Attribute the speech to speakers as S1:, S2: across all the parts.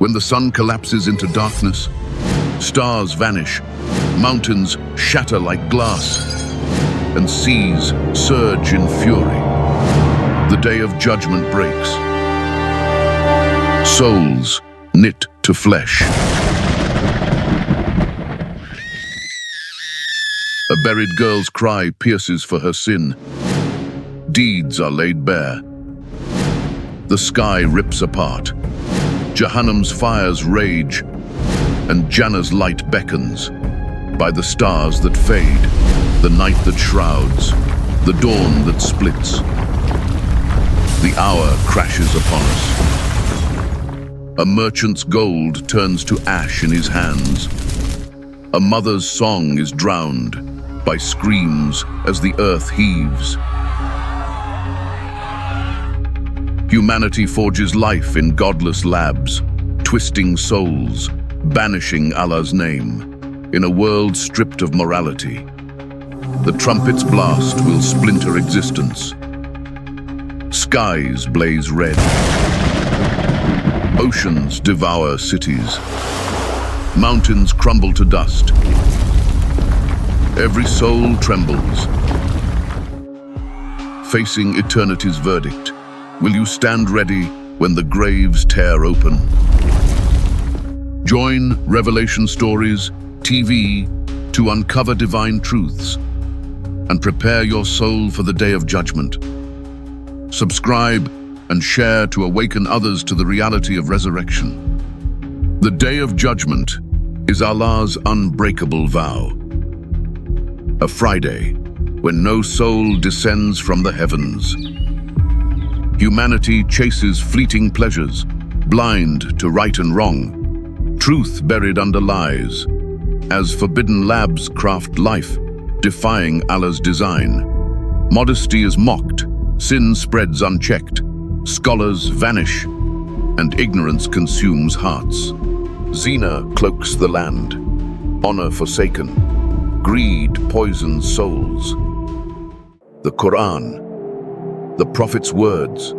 S1: When the sun collapses into darkness, stars vanish, mountains shatter like glass, and seas surge in fury. The day of judgment breaks. Souls knit to flesh. A buried girl's cry pierces for her sin. Deeds are laid bare. The sky rips apart. Jahannam's fires rage, and Jannah's light beckons. By the stars that fade, the night that shrouds, the dawn that splits. The hour crashes upon us. A merchant's gold turns to ash in his hands. A mother's song is drowned by screams as the earth heaves. Humanity forges life in godless labs, twisting souls, banishing Allah's name, in a world stripped of morality. The trumpet's blast will splinter existence. Skies blaze red. Oceans devour cities. Mountains crumble to dust. Every soul trembles. Facing eternity's verdict, will you stand ready when the graves tear open? Join Revelation Stories TV to uncover divine truths and prepare your soul for the day of judgment. Subscribe and share to awaken others to the reality of resurrection. The day of judgment is Allah's unbreakable vow. A Friday when no soul descends from the heavens. Humanity chases fleeting pleasures, blind to right and wrong, truth buried under lies, as forbidden labs craft life, defying Allah's design. Modesty is mocked, sin spreads unchecked, scholars vanish, and ignorance consumes hearts. Zina cloaks the land, honor forsaken, greed poisons souls. The Qur'an, the Prophet's words,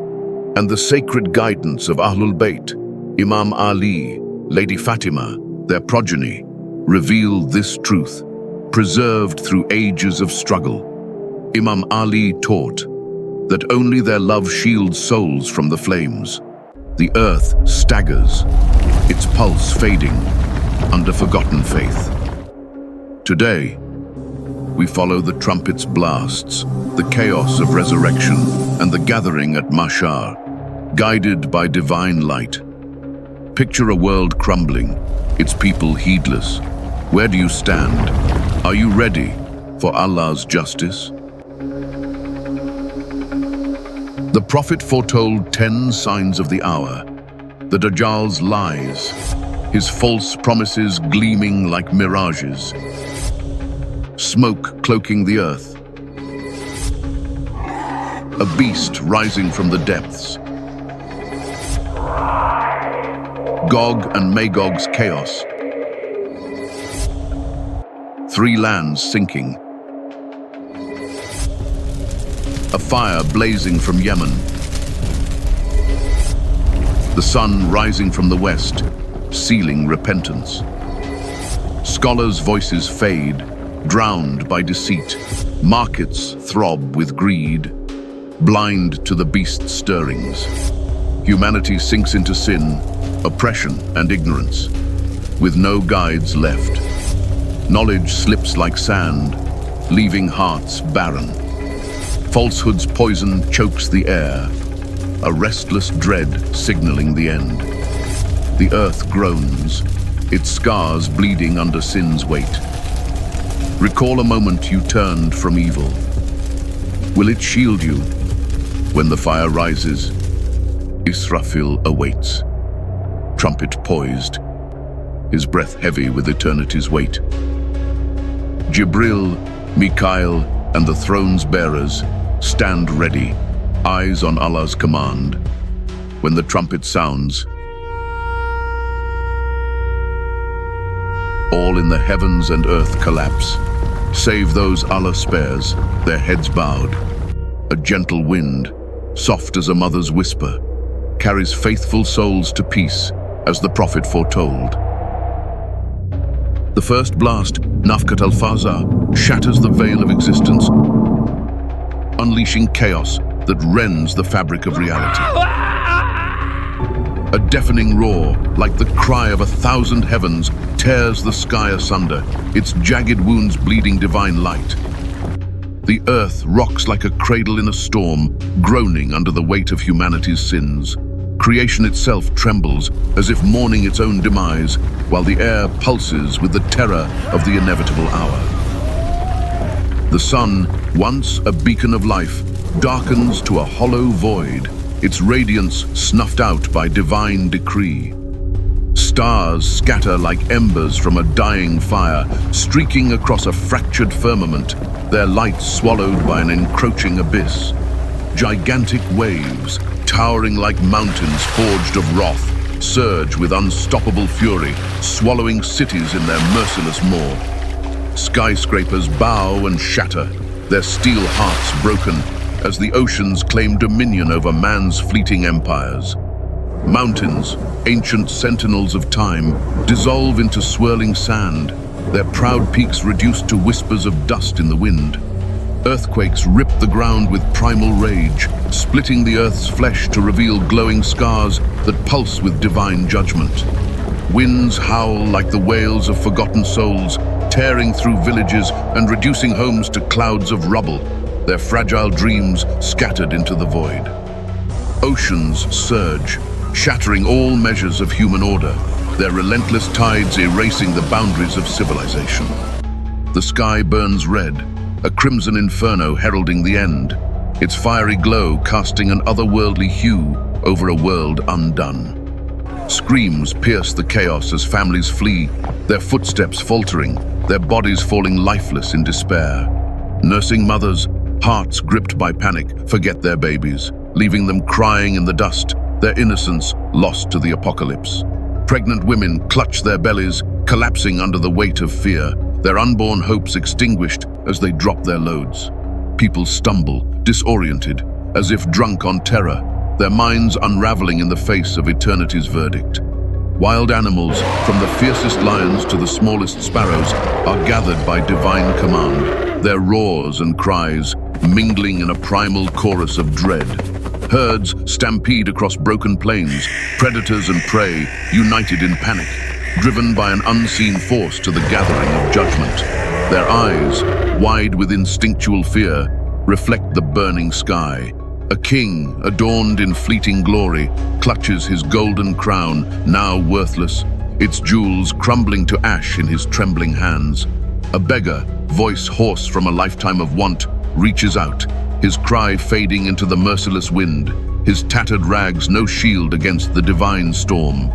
S1: and the sacred guidance of Ahlul Bayt, Imam Ali, Lady Fatima, their progeny, reveal this truth, preserved through ages of struggle. Imam Ali taught that only their love shields souls from the flames. The earth staggers, its pulse fading under forgotten faith. Today, we follow the trumpet's blasts, the chaos of resurrection, and the gathering at Mahshar, guided by divine light. Picture a world crumbling, its people heedless. Where do you stand? Are you ready for Allah's justice? The Prophet foretold 10 signs of the hour, the Dajjal's lies, his false promises gleaming like mirages, smoke cloaking the earth, a beast rising from the depths, Gog and Magog's chaos, 3 lands sinking, a fire blazing from Yemen, the sun rising from the west, sealing repentance. Scholars' voices fade, drowned by deceit. Markets throb with greed, blind to the beast's stirrings. Humanity sinks into sin, oppression, and ignorance, with no guides left. Knowledge slips like sand, leaving hearts barren. Falsehood's poison chokes the air, a restless dread signaling the end. The earth groans, its scars bleeding under sin's weight. Recall a moment you turned from evil. Will it shield you when the fire rises? Israfil awaits, trumpet poised, his breath heavy with eternity's weight. Jibril, Mikael, and the throne's bearers stand ready, eyes on Allah's command. When the trumpet sounds, all in the heavens and earth collapse, save those Allah spares, their heads bowed. A gentle wind, soft as a mother's whisper, carries faithful souls to peace as the prophet foretold. The first blast, Nafkat al-Faza, shatters the veil of existence, unleashing chaos that rends the fabric of reality. A deafening roar, like the cry of 1,000 heavens, tears the sky asunder, its jagged wounds bleeding divine light. The earth rocks like a cradle in a storm, groaning under the weight of humanity's sins. Creation itself trembles, as if mourning its own demise, while the air pulses with the terror of the inevitable hour. The sun, once a beacon of life, darkens to a hollow void, its radiance snuffed out by divine decree. Stars scatter like embers from a dying fire, streaking across a fractured firmament, their light swallowed by an encroaching abyss. Gigantic waves, towering like mountains forged of wrath, surge with unstoppable fury, swallowing cities in their merciless maw. Skyscrapers bow and shatter, their steel hearts broken, as the oceans claim dominion over man's fleeting empires. Mountains, ancient sentinels of time, dissolve into swirling sand, their proud peaks reduced to whispers of dust in the wind. Earthquakes rip the ground with primal rage, splitting the earth's flesh to reveal glowing scars that pulse with divine judgment. Winds howl like the wails of forgotten souls, tearing through villages and reducing homes to clouds of rubble, their fragile dreams scattered into the void. Oceans surge, shattering all measures of human order, their relentless tides erasing the boundaries of civilization. The sky burns red, a crimson inferno heralding the end, its fiery glow casting an otherworldly hue over a world undone. Screams pierce the chaos as families flee, their footsteps faltering, their bodies falling lifeless in despair. Nursing mothers, hearts gripped by panic, forget their babies, leaving them crying in the dust, their innocence lost to the apocalypse. Pregnant women clutch their bellies, collapsing under the weight of fear, their unborn hopes extinguished as they drop their loads. People stumble, disoriented, as if drunk on terror, their minds unraveling in the face of eternity's verdict. Wild animals, from the fiercest lions to the smallest sparrows, are gathered by divine command, their roars and cries mingling in a primal chorus of dread. Herds stampede across broken plains, predators and prey united in panic, driven by an unseen force to the gathering of judgment. Their eyes, wide with instinctual fear, reflect the burning sky. A king, adorned in fleeting glory, clutches his golden crown, now worthless, its jewels crumbling to ash in his trembling hands. A beggar, voice hoarse from a lifetime of want, reaches out, his cry fading into the merciless wind, his tattered rags no shield against the divine storm.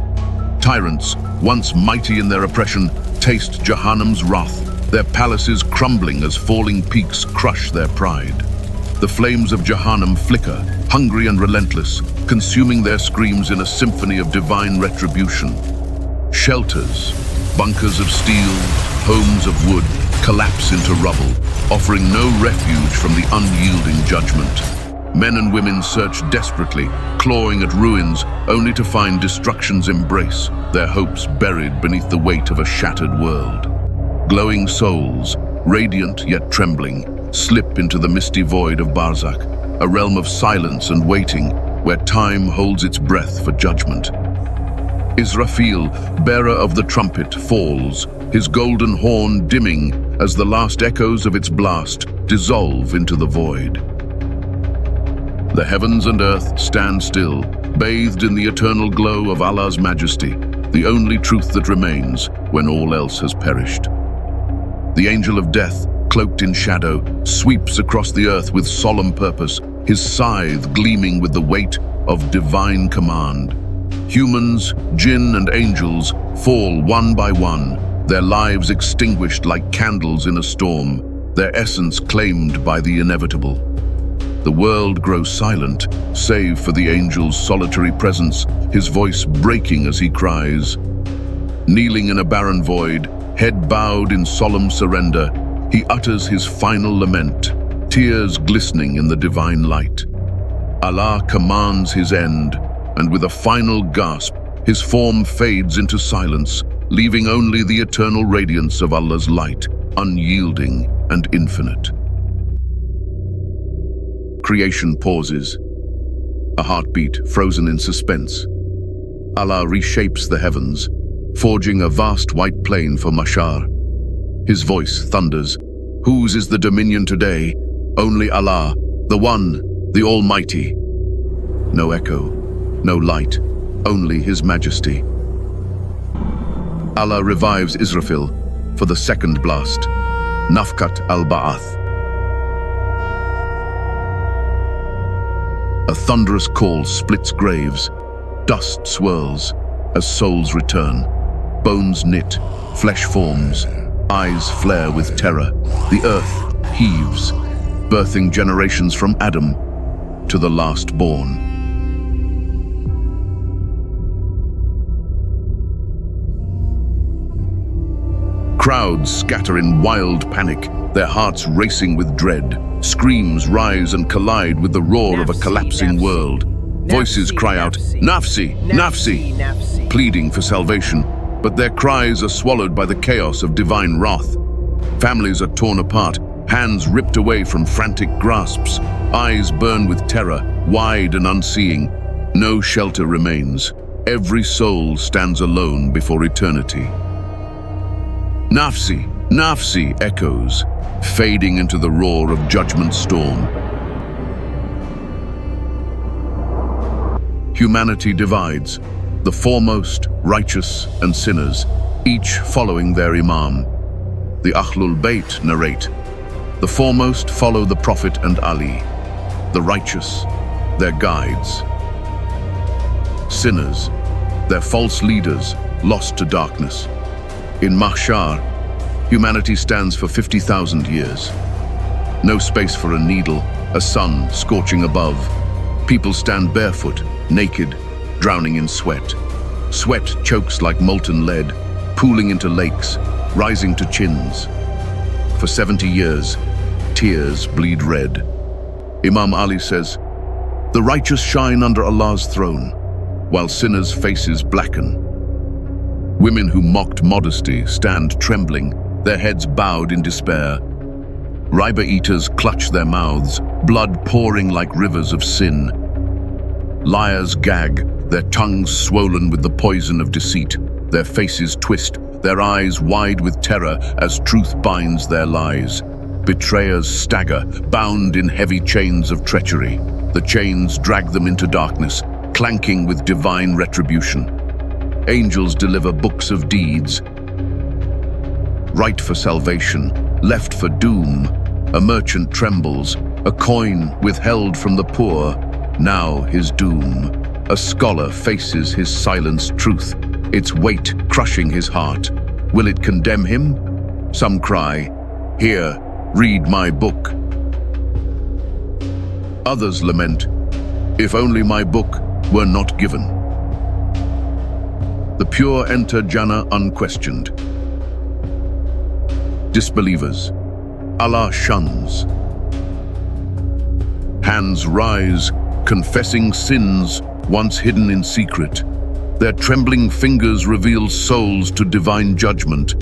S1: Tyrants, once mighty in their oppression, taste Jahannam's wrath, their palaces crumbling as falling peaks crush their pride. The flames of Jahannam flicker, hungry and relentless, consuming their screams in a symphony of divine retribution. Shelters, bunkers of steel, homes of wood, collapse into rubble, offering no refuge from the unyielding judgment. Men and women search desperately, clawing at ruins, only to find destruction's embrace, their hopes buried beneath the weight of a shattered world. Glowing souls, radiant yet trembling, slip into the misty void of Barzakh, a realm of silence and waiting, where time holds its breath for judgment. Israfil, bearer of the trumpet, falls, his golden horn dimming as the last echoes of its blast dissolve into the void. The heavens and earth stand still, bathed in the eternal glow of Allah's majesty, the only truth that remains when all else has perished. The angel of death, cloaked in shadow, sweeps across the earth with solemn purpose, his scythe gleaming with the weight of divine command. Humans, jinn and angels fall one by one, their lives extinguished like candles in a storm, their essence claimed by the inevitable. The world grows silent, save for the angel's solitary presence, his voice breaking as he cries. Kneeling in a barren void, head bowed in solemn surrender, he utters his final lament, tears glistening in the divine light. Allah commands his end, and with a final gasp, His form fades into silence, leaving only the eternal radiance of Allah's light, unyielding and infinite. Creation pauses, a heartbeat frozen in suspense. Allah reshapes the heavens, forging a vast white plain for Mahshar. His voice thunders, "Whose is the dominion today? Only Allah, the One, the Almighty." No echo, no light, only His majesty. Allah revives Israfil for the second blast, Nafkat al-Ba'ath. A thunderous call splits graves, dust swirls as souls return. Bones knit, flesh forms, eyes flare with terror. The earth heaves, birthing generations from Adam to the last born. Crowds scatter in wild panic, their hearts racing with dread. Screams rise and collide with the roar of a collapsing world. Voices cry out, "Nafsi, Nafsi," pleading for salvation, but their cries are swallowed by the chaos of divine wrath. Families are torn apart, hands ripped away from frantic grasps, eyes burn with terror, wide and unseeing. No shelter remains. Every soul stands alone before eternity. Nafsi, Nafsi echoes, fading into the roar of judgment storm. Humanity divides, the foremost, righteous and sinners, each following their imam. The Ahlul Bayt narrate, the foremost follow the Prophet and Ali, the righteous, their guides. Sinners, their false leaders, lost to darkness. In Mahshar, humanity stands for 50,000 years. No space for a needle, a sun scorching above. People stand barefoot, naked, drowning in sweat. Sweat chokes like molten lead, pooling into lakes, rising to chins. For 70 years, tears bleed red. Imam Ali says, "The righteous shine under Allah's throne, while sinners' faces blacken." Women who mocked modesty stand trembling, their heads bowed in despair. Riba eaters clutch their mouths, blood pouring like rivers of sin. Liars gag, their tongues swollen with the poison of deceit. Their faces twist, their eyes wide with terror as truth binds their lies. Betrayers stagger, bound in heavy chains of treachery. The chains drag them into darkness, clanking with divine retribution. Angels deliver books of deeds. Right for salvation, left for doom. A merchant trembles, a coin withheld from the poor, now his doom. A scholar faces his silenced truth, its weight crushing his heart. Will it condemn him? Some cry, "Here, read my book." Others lament, "If only my book were not given." The pure enter Jannah unquestioned. Disbelievers, Allah shuns. Hands rise, confessing sins once hidden in secret. Their trembling fingers reveal souls to divine judgment.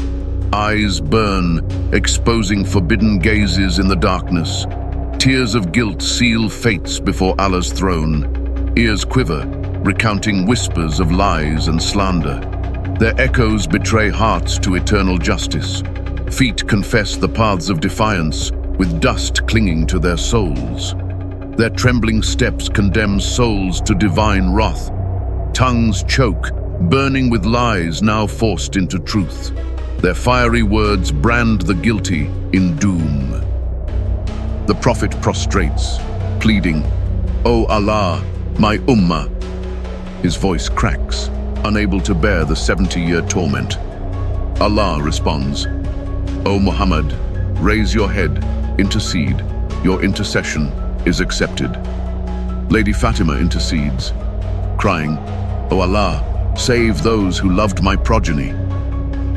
S1: Eyes burn, exposing forbidden gazes in the darkness. Tears of guilt seal fates before Allah's throne. Ears quiver, recounting whispers of lies and slander. Their echoes betray hearts to eternal justice. Feet confess the paths of defiance, with dust clinging to their soles. Their trembling steps condemn souls to divine wrath. Tongues choke, burning with lies now forced into truth. Their fiery words brand the guilty in doom. The Prophet prostrates, pleading, "O Allah, my ummah." His voice cracks, unable to bear the 70-year torment. Allah responds, "O Muhammad, raise your head, intercede. Your intercession is accepted." Lady Fatima intercedes, crying, "O Allah, save those who loved my progeny."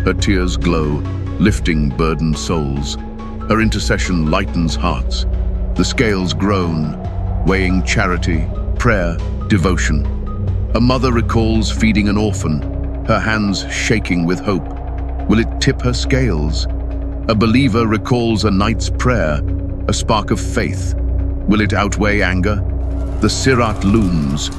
S1: Her tears glow, lifting burdened souls. Her intercession lightens hearts. The scales groan, weighing charity, prayer, devotion. A mother recalls feeding an orphan, her hands shaking with hope. Will it tip her scales? A believer recalls a night's prayer, a spark of faith. Will it outweigh anger? The sirat looms,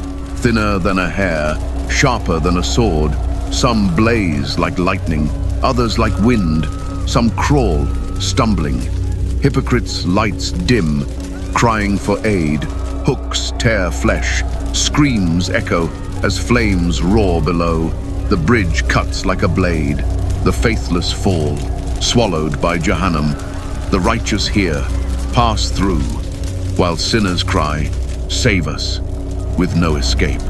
S1: thinner than a hair, sharper than a sword. Some blaze like lightning, others like wind. Some crawl, stumbling. Hypocrites' lights dim, crying for aid. Hooks tear flesh, screams echo as flames roar below. The bridge cuts like a blade. The faithless fall, swallowed by Jahannam. The righteous hear, pass through, while sinners cry, save us, with no escape.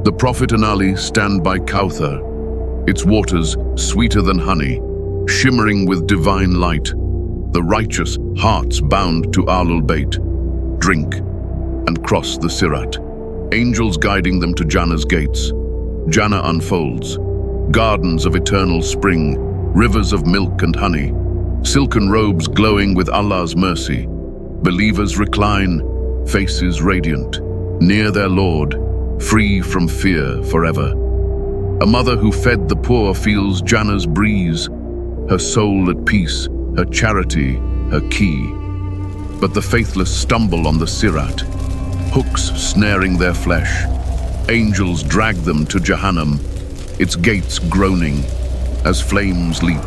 S1: The Prophet and Ali stand by Kawthar, its waters sweeter than honey, shimmering with divine light. The righteous, hearts bound to Ahlul Bayt, drink and cross the sirat. Angels guiding them to Jannah's gates. Jannah unfolds, gardens of eternal spring, rivers of milk and honey, silken robes glowing with Allah's mercy. Believers recline, faces radiant, near their Lord, free from fear forever. A mother who fed the poor feels Jannah's breeze, her soul at peace, her charity, her key. But the faithless stumble on the sirat, hooks snaring their flesh. Angels drag them to Jahannam, its gates groaning as flames leap.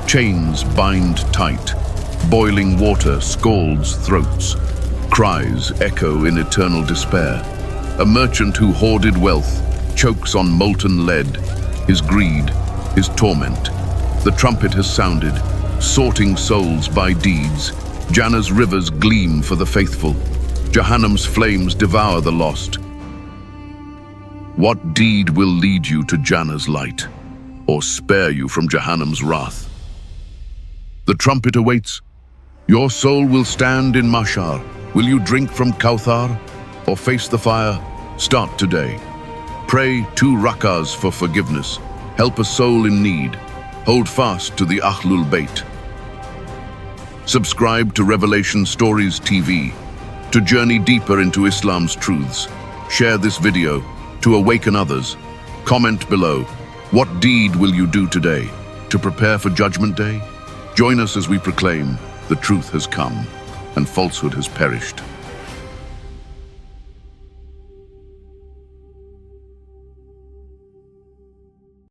S1: Chains bind tight, boiling water scalds throats. Cries echo in eternal despair. A merchant who hoarded wealth chokes on molten lead, his greed, his torment. The trumpet has sounded, sorting souls by deeds. Jannah's rivers gleam for the faithful. Jahannam's flames devour the lost. What deed will lead you to Jannah's light, or spare you from Jahannam's wrath? The trumpet awaits. Your soul will stand in Mahshar. Will you drink from Kawthar, or face the fire? Start today. Pray 2 rakahs for forgiveness. Help a soul in need. Hold fast to the Ahlul Bayt. Subscribe to Revelation Stories TV to journey deeper into Islam's truths. Share this video to awaken others. Comment below. What deed will you do today to prepare for Judgment Day? Join us as we proclaim the truth has come and falsehood has perished.